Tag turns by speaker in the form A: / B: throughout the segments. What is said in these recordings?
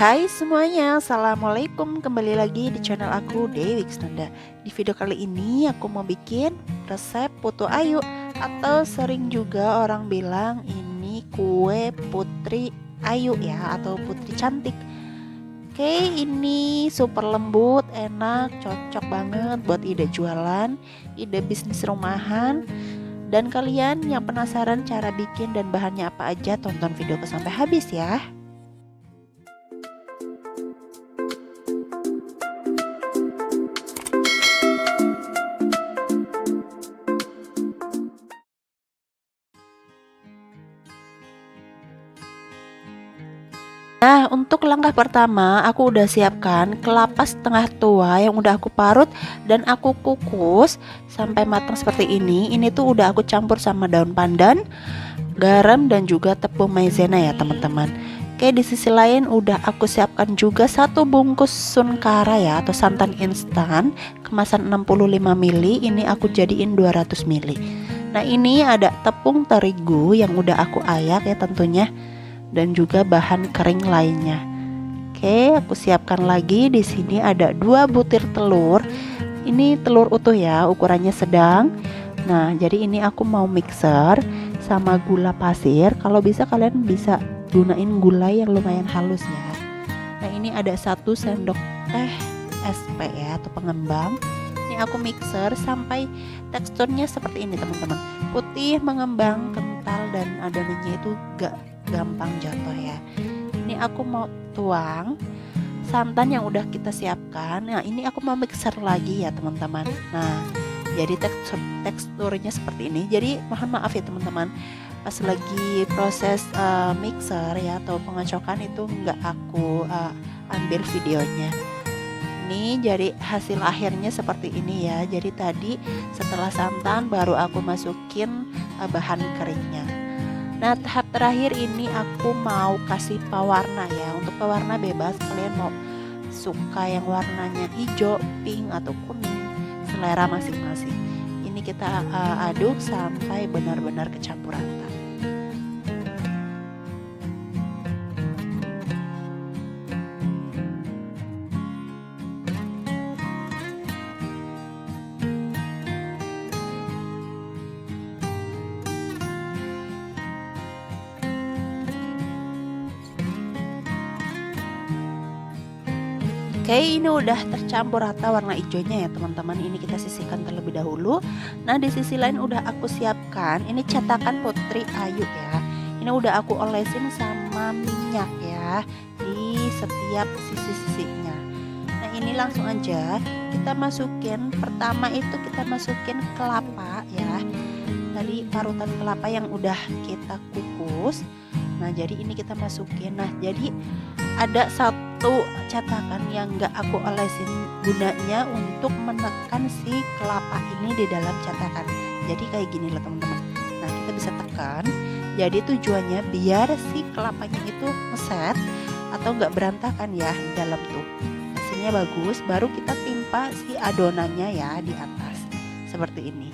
A: Hai semuanya, assalamualaikum. Kembali lagi di channel aku Dewi Kusnanda. Di video kali ini aku mau bikin resep putu ayu, atau sering juga orang bilang ini kue putri ayu ya, atau putri cantik. Oke, ini super lembut, enak, cocok banget buat ide jualan, ide bisnis rumahan. Dan kalian yang penasaran cara bikin dan bahannya apa aja, tonton videoku sampai habis ya. Nah, untuk langkah pertama aku udah siapkan kelapa setengah tua yang udah aku parut dan aku kukus sampai matang seperti ini. Ini tuh udah aku campur sama daun pandan, garam, dan juga tepung maizena ya teman-teman. Oke, di sisi lain udah aku siapkan juga satu bungkus sunkara ya, atau santan instan kemasan 65 ml. Ini aku jadiin 200 ml. Nah, ini ada tepung terigu yang udah aku ayak ya tentunya, dan juga bahan kering lainnya. Oke, aku siapkan lagi. Di sini ada 2 butir telur. Ini telur utuh ya, ukurannya sedang. Nah, jadi ini aku mau mixer sama gula pasir. Kalau bisa kalian bisa gunain gula yang lumayan halus ya. Nah, ini ada 1 sendok teh SP ya, atau pengembang. Ini aku mixer sampai teksturnya seperti ini teman-teman, putih, mengembang, kental, dan adonannya itu gak gampang jatuh ya. Ini aku mau tuang santan yang udah kita siapkan. Nah, ini aku mau mixer lagi ya teman-teman. Nah, jadi teksturnya seperti ini. Jadi mohon maaf ya teman-teman, pas lagi proses mixer ya atau pengocokan itu nggak aku ambil videonya. Ini jadi hasil akhirnya seperti ini ya. Jadi tadi setelah santan baru aku masukin bahan keringnya. Nah, tahap terakhir ini aku mau kasih pewarna ya. Untuk pewarna bebas, kalian mau suka yang warnanya hijau, pink, atau kuning, selera masing-masing. Ini kita aduk sampai benar-benar kecampur rata. Oke, ini udah tercampur rata warna hijaunya ya teman-teman. Ini kita sisihkan terlebih dahulu. Nah, di sisi lain udah aku siapkan ini cetakan putri ayu ya. Ini udah aku olesin sama minyak ya di setiap sisi-sisinya. Nah, ini langsung aja kita masukin. Pertama itu kita masukin kelapa ya, dari parutan kelapa yang udah kita kukus. Nah, jadi ini kita masukin. Nah, jadi ada satu cetakan yang gak aku olesin, gunanya untuk menekan si kelapa ini di dalam cetakan. Jadi kayak gini loh teman-teman. Nah, kita bisa tekan. Jadi tujuannya biar si kelapanya itu ngeset atau gak berantakan ya di dalam tuh. Hasilnya bagus. Baru kita timpa si adonannya ya di atas seperti ini.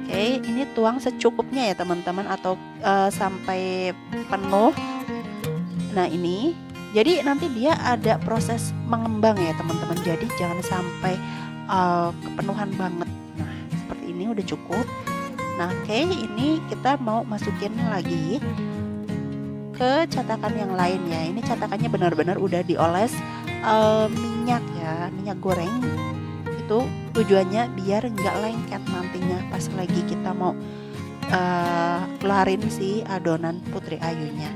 A: Oke, ini tuang secukupnya ya teman-teman, atau sampai penuh. Nah, ini jadi nanti dia ada proses mengembang ya teman-teman. Jadi jangan sampai kepenuhan banget. Nah, seperti ini udah cukup. Nah, oke, ini kita mau masukin lagi ke cetakan yang lain ya. Ini cetakannya benar-benar udah dioles minyak ya, minyak goreng. Itu tujuannya biar nggak lengket nantinya pas lagi kita mau keluarin si adonan putri ayunya.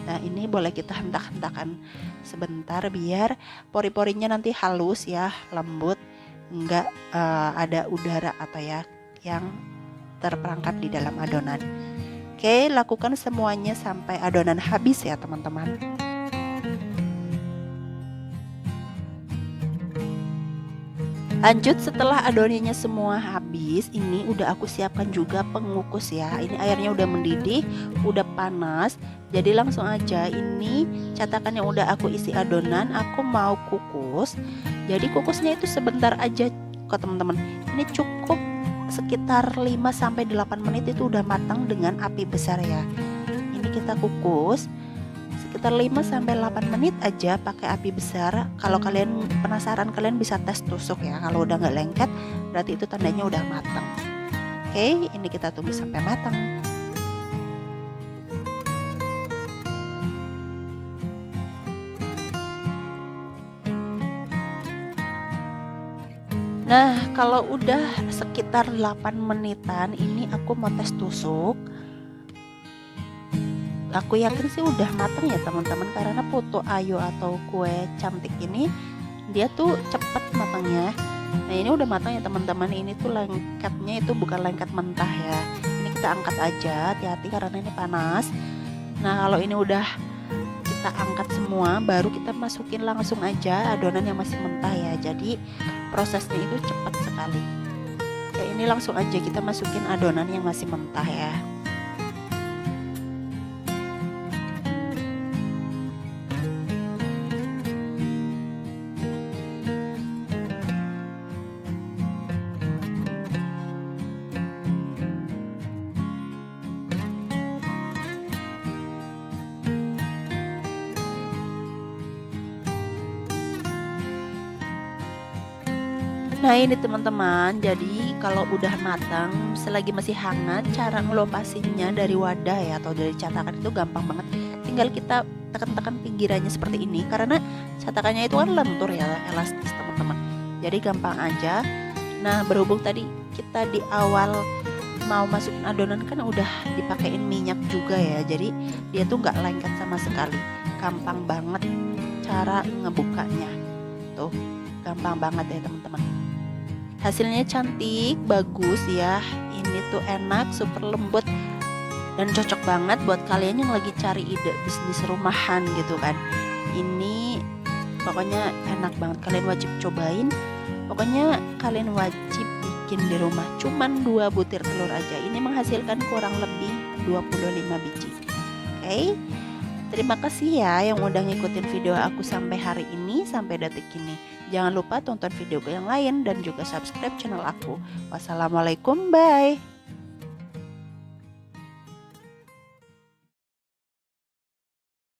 A: Nah, ini boleh kita hentak-hentakan sebentar biar pori-porinya nanti halus ya, lembut, nggak ada udara atau ya yang terperangkap di dalam adonan. Oke, lakukan semuanya sampai adonan habis ya teman-teman. Lanjut, setelah adonannya semua habis, ini udah aku siapkan juga pengukus ya. Ini airnya udah mendidih, udah panas. Jadi langsung aja ini cetakan yang udah aku isi adonan, aku mau kukus. Jadi kukusnya itu sebentar aja kok teman-teman. Ini cukup sekitar 5-8 menit itu udah matang dengan api besar ya. Ini kita kukus sekitar 5-8 menit aja pakai api besar. Kalau kalian penasaran, kalian bisa tes tusuk ya. Kalau udah nggak lengket berarti itu tandanya udah matang. Oke, ini kita tunggu sampai matang. Nah, kalau udah sekitar 8 menitan ini aku mau tes tusuk. Aku yakin sih udah matang ya teman-teman, karena putu ayu atau kue cantik ini dia tuh cepet matangnya. Nah, ini udah matang ya teman-teman. Ini tuh lengketnya itu bukan lengket mentah ya. Ini kita angkat aja, hati-hati karena ini panas. Nah, kalau ini udah kita angkat semua, baru kita masukin langsung aja adonan yang masih mentah ya. Jadi prosesnya itu cepat sekali. Kayak ini langsung aja kita masukin adonan yang masih mentah ya. Nah ini teman-teman, jadi kalau udah matang, selagi masih hangat, cara ngelopasinnya dari wadah ya atau dari catakan itu gampang banget. Tinggal kita tekan-tekan pinggirannya seperti ini, karena catakannya itu kan lentur ya, elastis teman-teman. Jadi gampang aja. Nah berhubung tadi kita di awal mau masukin adonan kan udah dipakein minyak juga ya, jadi dia tuh nggak lengket sama sekali. Gampang banget cara ngebukanya, tuh gampang banget ya teman-teman. Hasilnya cantik, bagus ya. Ini tuh enak, super lembut dan cocok banget buat kalian yang lagi cari ide bisnis rumahan gitu kan. Ini pokoknya enak banget, kalian wajib cobain. Pokoknya kalian wajib bikin di rumah. Cuman 2 butir telur aja. Ini menghasilkan kurang lebih 25 biji. Oke. Terima kasih ya yang udah ngikutin video aku sampai hari ini, sampai detik ini. Jangan lupa tonton video yang lain dan juga subscribe channel aku. Wassalamualaikum, bye.